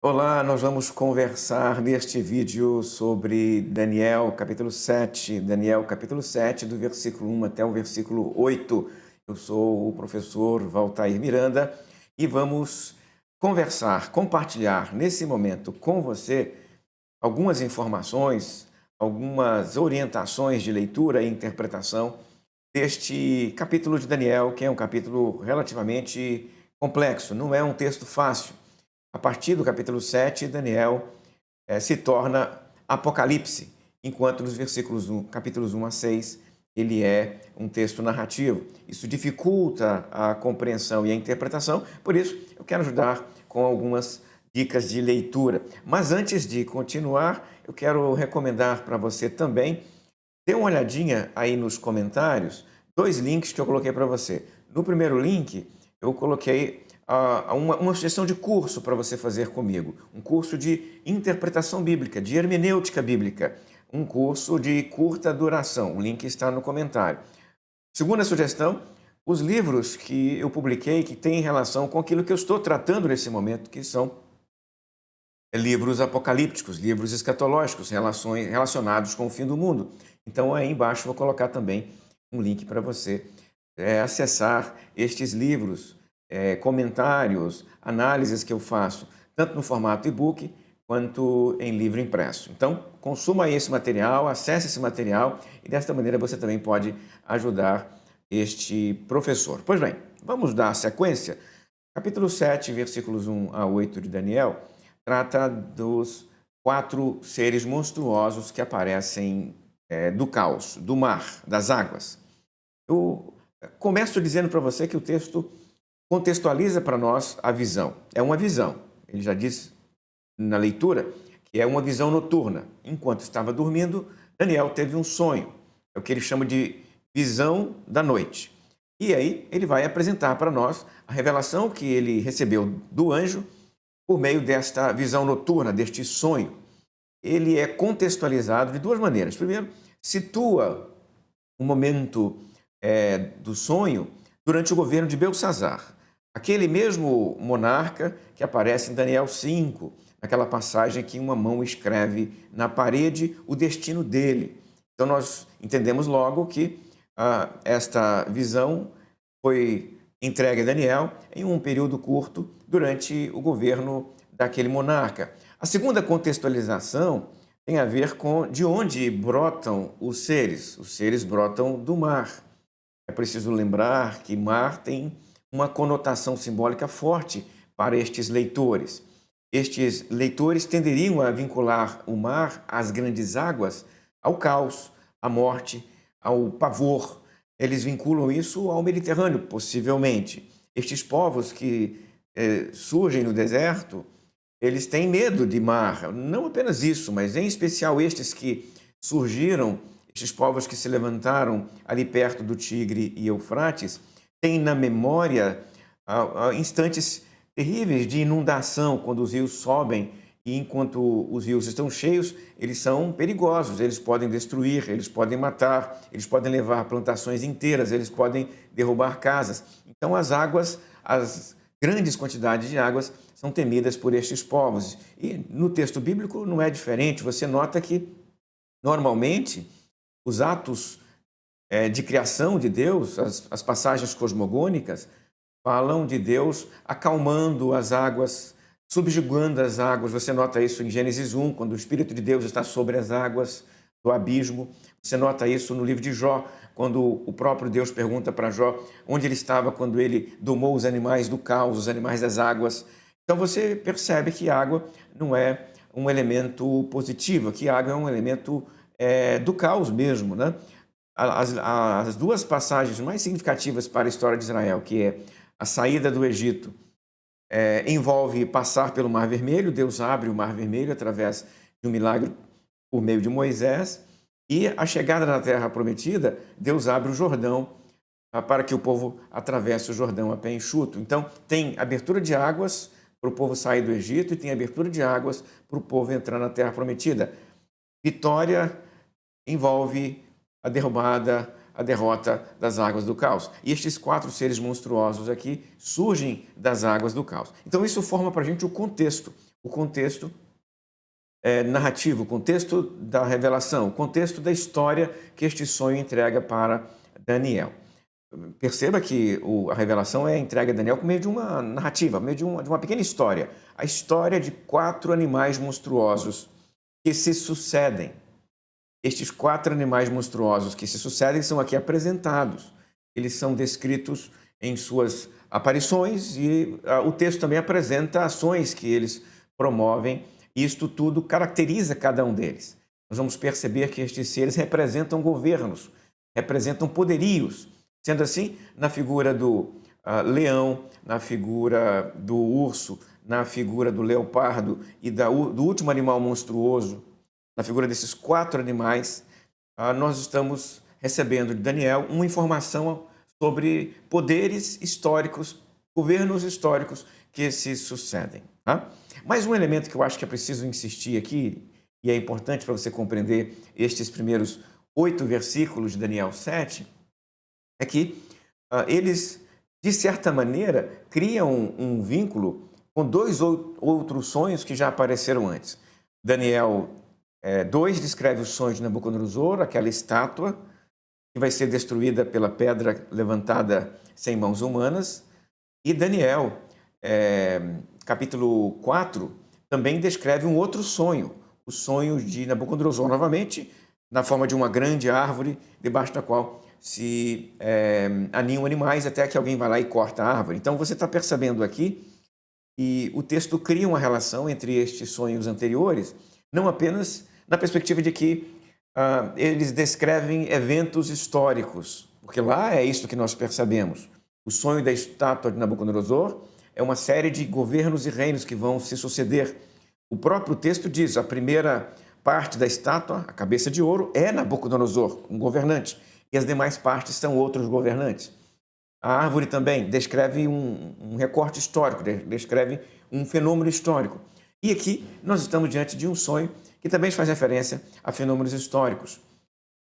Olá, nós vamos conversar neste vídeo sobre Daniel capítulo 7, do versículo 1 até o versículo 8. Eu sou o professor Valtair Miranda e vamos conversar, compartilhar nesse momento com você algumas informações, algumas orientações de leitura e interpretação deste capítulo de Daniel, que é um capítulo relativamente complexo, não é um texto fácil. A partir do capítulo 7, Daniel se torna Apocalipse, enquanto nos capítulos 1 a 6, ele é um texto narrativo. Isso dificulta a compreensão e a interpretação, por isso eu quero ajudar com algumas dicas de leitura. Mas antes de continuar, eu quero recomendar para você também, dê uma olhadinha aí nos comentários, dois links que eu coloquei para você. No primeiro link, eu coloquei uma sugestão de curso para você fazer comigo. Um curso de interpretação bíblica, de hermenêutica bíblica. Um curso de curta duração. O link está no comentário. Segunda sugestão, os livros que eu publiquei que têm relação com aquilo que eu estou tratando nesse momento, que são livros apocalípticos, livros escatológicos, relacionados com o fim do mundo. Então, aí embaixo vou colocar também um link para você acessar estes livros, comentários, análises que eu faço, tanto no formato e-book quanto em livro impresso. Então, consuma esse material, acesse esse material e desta maneira você também pode ajudar este professor. Pois bem, vamos dar sequência. Capítulo 7, versículos 1 a 8 de Daniel, trata dos quatro seres monstruosos que aparecem do caos, do mar, das águas. Eu começo dizendo para você que o texto contextualiza para nós a visão. É uma visão. Ele já diz na leitura que é uma visão noturna. Enquanto estava dormindo, Daniel teve um sonho. É o que ele chama de visão da noite. E aí ele vai apresentar para nós a revelação que ele recebeu do anjo por meio desta visão noturna, deste sonho. Ele é contextualizado de duas maneiras. Primeiro, situa o momento do sonho durante o governo de Belsazar, aquele mesmo monarca que aparece em Daniel 5, naquela passagem que uma mão escreve na parede o destino dele. Então nós entendemos logo que esta visão foi entregue a Daniel em um período curto durante o governo daquele monarca. A segunda contextualização tem a ver com de onde brotam os seres. Os seres brotam do mar. É preciso lembrar que mar tem uma conotação simbólica forte para estes leitores. Estes leitores tenderiam a vincular o mar às grandes águas, ao caos, à morte, ao pavor. Eles vinculam isso ao Mediterrâneo, possivelmente. Estes povos que surgem no deserto, eles têm medo de mar. Não apenas isso, mas em especial estes que surgiram, estes povos que se levantaram ali perto do Tigre e Eufrates, têm na memória instantes terríveis de inundação, quando os rios sobem e enquanto os rios estão cheios, eles são perigosos, eles podem destruir, eles podem matar, eles podem levar plantações inteiras, eles podem derrubar casas. Então as águas, as grandes quantidades de águas são temidas por estes povos. E no texto bíblico não é diferente, você nota que normalmente os atos de criação de Deus, as passagens cosmogônicas, falam de Deus acalmando as águas, subjugando as águas. Você nota isso em Gênesis 1, quando o Espírito de Deus está sobre as águas do abismo. Você nota isso no livro de Jó, quando o próprio Deus pergunta para Jó onde ele estava quando ele domou os animais do caos, os animais das águas. Então você percebe que água não é um elemento positivo, que água é um elemento do caos mesmo, né? As duas passagens mais significativas para a história de Israel, que é a saída do Egito, envolve passar pelo Mar Vermelho. Deus abre o Mar Vermelho através de um milagre por meio de Moisés, e a chegada na Terra Prometida, Deus abre o Jordão para que o povo atravesse o Jordão a pé enxuto. Então, tem abertura de águas para o povo sair do Egito e tem abertura de águas para o povo entrar na Terra Prometida. Vitória envolve a derrubada a derrota das águas do caos. E estes 4 seres monstruosos aqui surgem das águas do caos. Então isso forma para a gente o contexto narrativo, o contexto da revelação, o contexto da história que este sonho entrega para Daniel. Perceba que a revelação é entregue a Daniel por meio de uma narrativa, por meio de uma pequena história. A história de 4 animais monstruosos que se sucedem. Estes 4 animais monstruosos que se sucedem são aqui apresentados. Eles são descritos em suas aparições e o texto também apresenta ações que eles promovem. E isto tudo caracteriza cada um deles. Nós vamos perceber que estes seres representam governos, representam poderios. Sendo assim, na figura do leão, na figura do urso, na figura do leopardo e do último animal monstruoso, na figura desses 4 animais, nós estamos recebendo de Daniel uma informação sobre poderes históricos, governos históricos que se sucedem. Tá? Mais um elemento que eu acho que é preciso insistir aqui, e é importante para você compreender estes primeiros 8 versículos de Daniel 7, é que eles, de certa maneira, criam um vínculo com 2 outros sonhos que já apareceram antes. Daniel 2 descreve os sonhos de Nabucodonosor, aquela estátua que vai ser destruída pela pedra levantada sem mãos humanas. E Daniel, capítulo 4, também descreve um outro sonho, o sonho de Nabucodonosor, novamente, na forma de uma grande árvore, debaixo da qual se aninham animais, até que alguém vai lá e corta a árvore. Então, você está percebendo aqui que o texto cria uma relação entre estes sonhos anteriores, não apenas na perspectiva de que eles descrevem eventos históricos, porque lá é isso que nós percebemos. O sonho da estátua de Nabucodonosor é uma série de governos e reinos que vão se suceder. O próprio texto diz, a primeira parte da estátua, a cabeça de ouro, é Nabucodonosor, um governante, e as demais partes são outros governantes. A árvore também descreve um recorte histórico, descreve um fenômeno histórico. E aqui nós estamos diante de um sonho que também faz referência a fenômenos históricos.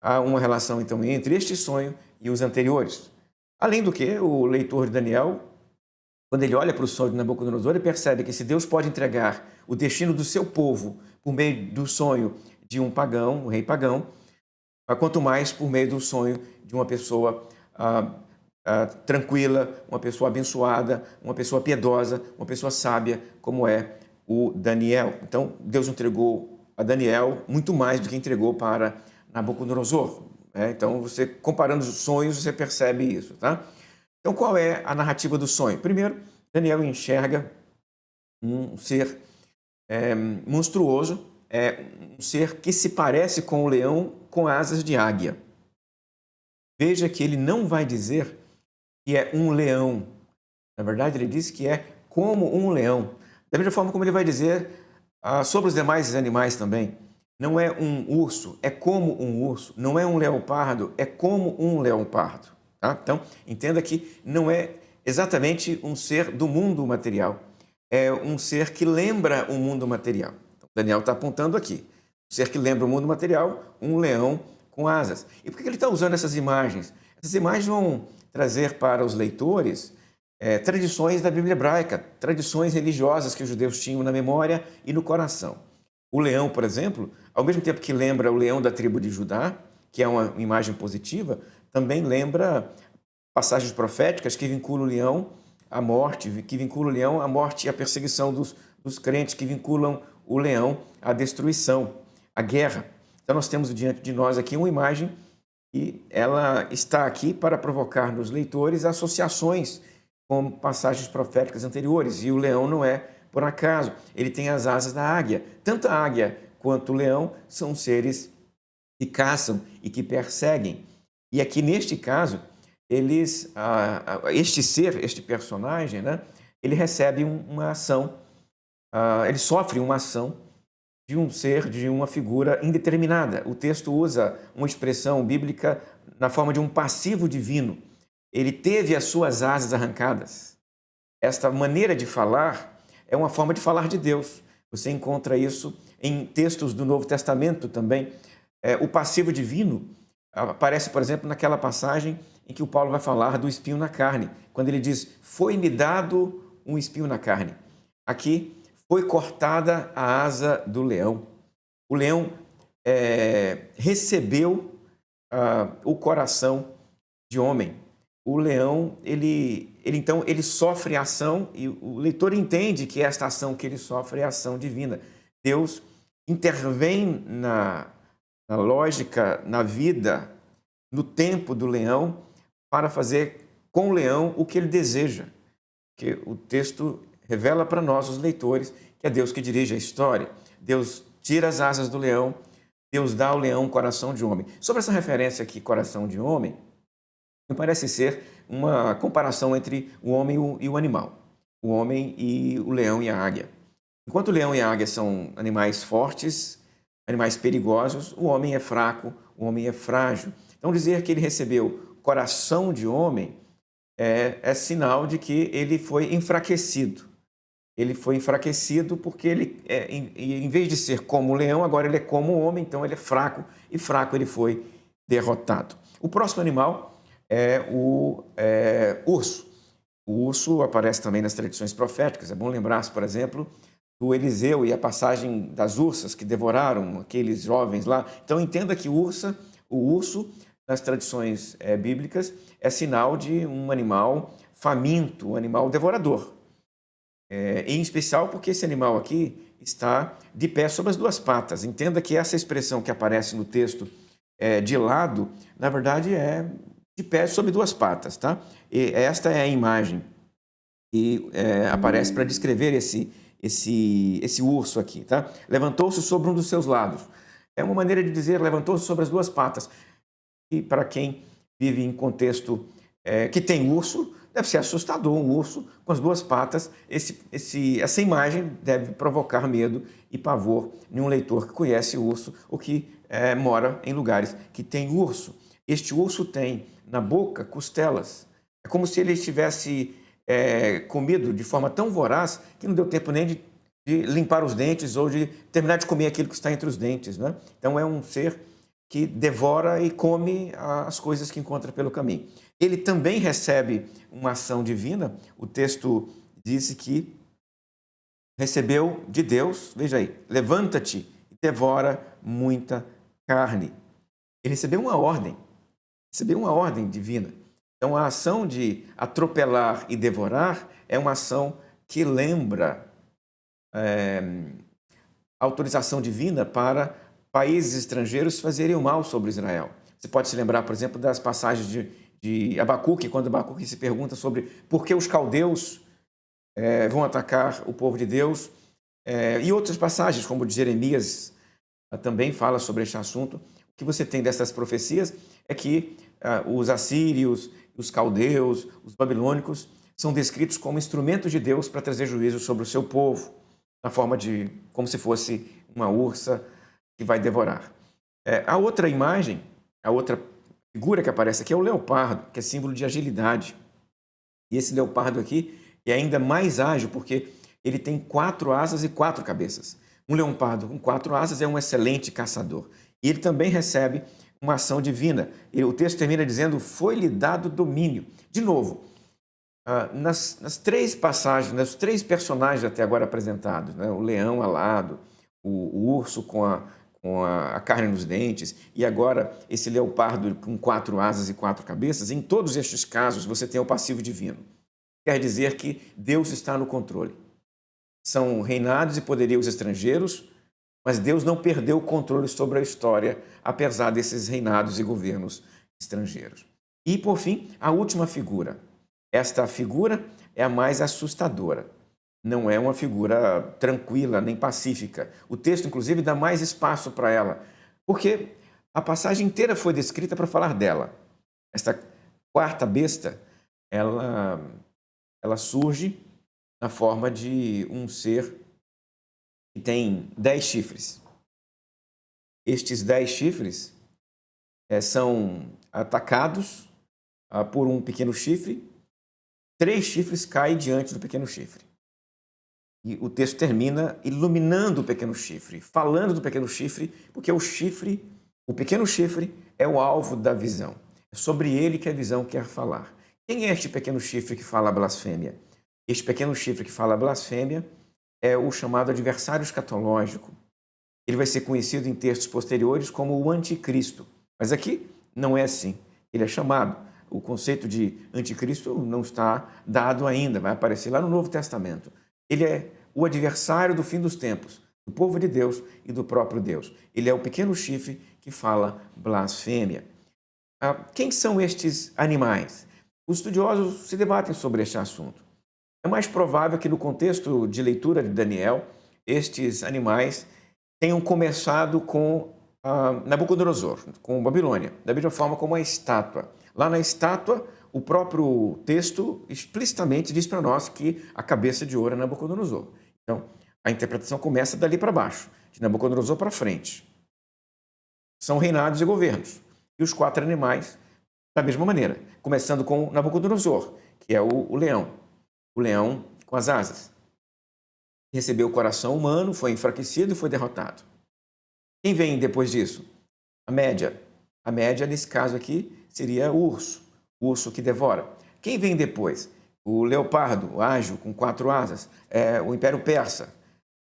Há uma relação, então, entre este sonho e os anteriores. Além do que, o leitor de Daniel, quando ele olha para o sonho de Nabucodonosor, ele percebe que se Deus pode entregar o destino do seu povo por meio do sonho de um pagão, um rei pagão, quanto mais por meio do sonho de uma pessoa tranquila, uma pessoa abençoada, uma pessoa piedosa, uma pessoa sábia, como é o Daniel. Então, Deus entregou a Daniel muito mais do que entregou para Nabucodonosor. Então, você comparando os sonhos, você percebe isso. Tá? Então, qual é a narrativa do sonho? Primeiro, Daniel enxerga um ser monstruoso, um ser que se parece com o leão com asas de águia. Veja que ele não vai dizer que é um leão. Na verdade, ele diz que é como um leão. Da mesma forma como ele vai dizer sobre os demais animais também. Não é um urso, é como um urso. Não é um leopardo, é como um leopardo. Tá? Então, entenda que não é exatamente um ser do mundo material. É um ser que lembra o mundo material. Então, Daniel está apontando aqui. Um ser que lembra o mundo material, um leão com asas. E por que ele está usando essas imagens? Essas imagens vão trazer para os leitores tradições da Bíblia hebraica, tradições religiosas que os judeus tinham na memória e no coração. O leão, por exemplo, ao mesmo tempo que lembra o leão da tribo de Judá, que é uma imagem positiva, também lembra passagens proféticas que vinculam o leão à morte, que vinculam o leão à morte e à perseguição dos crentes, que vinculam o leão à destruição, à guerra. Então nós temos diante de nós aqui uma imagem e ela está aqui para provocar nos leitores associações com passagens proféticas anteriores. E o leão não é por acaso, ele tem as asas da águia. Tanto a águia quanto o leão são seres que caçam e que perseguem. E aqui neste caso, este personagem, né, ele recebe uma ação, ele sofre uma ação de um ser, de uma figura indeterminada. O texto usa uma expressão bíblica na forma de um passivo divino. Ele teve as suas asas arrancadas. Esta maneira de falar é uma forma de falar de Deus. Você encontra isso em textos do Novo Testamento também. O passivo divino aparece, por exemplo, naquela passagem em que o Paulo vai falar do espinho na carne, quando ele diz: foi-me dado um espinho na carne. Aqui, foi cortada a asa do leão. O leão recebeu o coração de homem. O leão, então, ele sofre ação e o leitor entende que esta ação que ele sofre é ação divina. Deus intervém na lógica, na vida, no tempo do leão, para fazer com o leão o que ele deseja. Porque o texto revela para nós, os leitores, que é Deus que dirige a história. Deus tira as asas do leão, Deus dá ao leão um coração de homem. Sobre essa referência aqui, coração de homem, me parece ser uma comparação entre o homem e o animal. O homem e o leão e a águia. Enquanto o leão e a águia são animais fortes, animais perigosos, o homem é fraco, o homem é frágil. Então, dizer que ele recebeu coração de homem é sinal de que ele foi enfraquecido. Ele foi enfraquecido porque ele, em vez de ser como o leão, agora ele é como o homem, então ele é fraco, e fraco ele foi derrotado. O próximo animal é o urso. O urso aparece também nas tradições proféticas. É bom lembrar-se, por exemplo, do Eliseu e a passagem das ursas que devoraram aqueles jovens lá. Então entenda que o urso, nas tradições bíblicas, é sinal de um animal faminto, um animal devorador. Em especial porque esse animal aqui está de pé sobre as duas patas. Entenda que essa expressão que aparece no texto de lado, na verdade é de pé sobre duas patas, tá? E esta é a imagem que aparece para descrever esse urso aqui, tá? Levantou-se sobre um dos seus lados. É uma maneira de dizer levantou-se sobre as duas patas. E para quem vive em contexto que tem urso, deve ser assustador um urso com as duas patas. Essa imagem deve provocar medo e pavor em um leitor que conhece urso ou que mora em lugares que tem urso. Este urso tem na boca costelas. É como se ele estivesse comido de forma tão voraz que não deu tempo nem de limpar os dentes ou de terminar de comer aquilo que está entre os dentes, né? Então é um ser que devora e come as coisas que encontra pelo caminho. Ele também recebe uma ação divina. O texto diz que recebeu de Deus, veja aí, levanta-te e devora muita carne. Ele recebeu uma ordem divina. Então a ação de atropelar e devorar é uma ação que lembra a autorização divina para países estrangeiros fazerem o mal sobre Israel. Você pode se lembrar, por exemplo, das passagens de Abacuque, quando Abacuque se pergunta sobre por que os caldeus vão atacar o povo de Deus, e outras passagens, como de Jeremias, também fala sobre este assunto. O que você tem dessas profecias é que os assírios, os caldeus, os babilônicos são descritos como instrumentos de Deus para trazer juízo sobre o seu povo, na forma de como se fosse uma ursa que vai devorar. A outra imagem, a outra figura que aparece aqui é o leopardo, que é símbolo de agilidade. E esse leopardo aqui é ainda mais ágil porque ele tem 4 asas e 4 cabeças. Um leopardo com 4 asas é um excelente caçador. E ele também recebe uma ação divina. E o texto termina dizendo, foi-lhe dado domínio. De novo, nas 3 passagens, nos 3 personagens até agora apresentados, né? O leão alado, o urso com a carne nos dentes, e agora esse leopardo com 4 asas e 4 cabeças, em todos estes casos você tem o passivo divino. Quer dizer que Deus está no controle. São reinados e poderios estrangeiros, mas Deus não perdeu o controle sobre a história, apesar desses reinados e governos estrangeiros. E, por fim, a última figura. Esta figura é a mais assustadora. Não é uma figura tranquila nem pacífica. O texto, inclusive, dá mais espaço para ela, porque a passagem inteira foi descrita para falar dela. Esta quarta besta, ela surge na forma de um ser que tem 10 chifres. Estes 10 chifres são atacados por um pequeno chifre. 3 chifres caem diante do pequeno chifre. E o texto termina iluminando o pequeno chifre, falando do pequeno chifre, porque o chifre O pequeno chifre é o alvo da visão. É sobre ele que a visão quer falar. Quem é este pequeno chifre que fala blasfêmia? Este pequeno chifre que fala blasfêmia é o chamado adversário escatológico. Ele vai ser conhecido em textos posteriores como o anticristo. Mas aqui não é assim. Ele é chamado. O conceito de anticristo não está dado ainda, vai aparecer lá no Novo Testamento. Ele é o adversário do fim dos tempos, do povo de Deus e do próprio Deus. Ele é o pequeno chifre que fala blasfêmia. Quem são estes animais? Os estudiosos se debatem sobre este assunto. É mais provável que no contexto de leitura de Daniel, estes animais tenham começado com Nabucodonosor, com Babilônia, da mesma forma como a estátua. Lá na estátua, o próprio texto explicitamente diz para nós que a cabeça de ouro é Nabucodonosor. Então, a interpretação começa dali para baixo, de Nabucodonosor para frente. São reinados e governos. E os 4 animais, da mesma maneira, começando com Nabucodonosor, que é o leão com as asas. Recebeu o coração humano, foi enfraquecido e foi derrotado. Quem vem depois disso? A média. A média, nesse caso aqui, seria o urso que devora. Quem vem depois? O leopardo, o ágil, com 4 asas, é o Império Persa,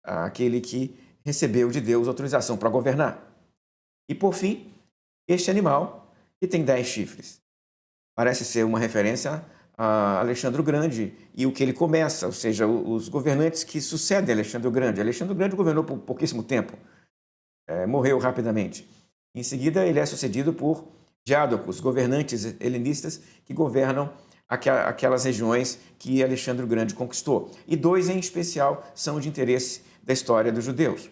aquele que recebeu de Deus autorização para governar. E, por fim, este animal, que tem 10 chifres. Parece ser uma referência a Alexandre o Grande e o que ele começa, ou seja, os governantes que sucedem a Alexandre o Grande. Alexandre o Grande governou por pouquíssimo tempo, morreu rapidamente. Em seguida, ele é sucedido por Diádocos, governantes helenistas que governam aquelas regiões que Alexandre o Grande conquistou. E 2 em especial são de interesse da história dos judeus.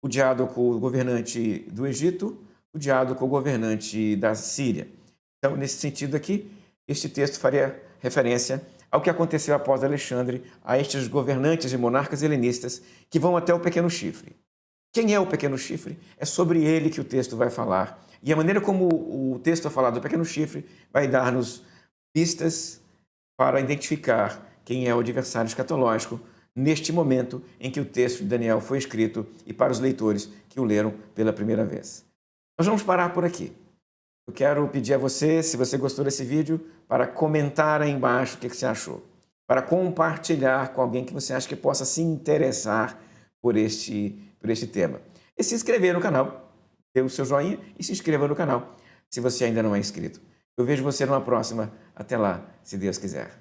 O Diádoco, governante do Egito, o Diádoco, governante da Síria. Então, nesse sentido aqui, este texto faria referência ao que aconteceu após Alexandre, a estes governantes e monarcas helenistas que vão até o pequeno chifre. Quem é o pequeno chifre? É sobre ele que o texto vai falar. E a maneira como o texto vai falar do pequeno chifre vai dar-nos pistas para identificar quem é o adversário escatológico neste momento em que o texto de Daniel foi escrito e para os leitores que o leram pela primeira vez. Nós vamos parar por aqui. Eu quero pedir a você, se você gostou desse vídeo, para comentar aí embaixo o que você achou, para compartilhar com alguém que você acha que possa se interessar por este tema. E se inscrever no canal, dê o seu joinha e se inscreva no canal, se você ainda não é inscrito. Eu vejo você numa próxima. Até lá, se Deus quiser.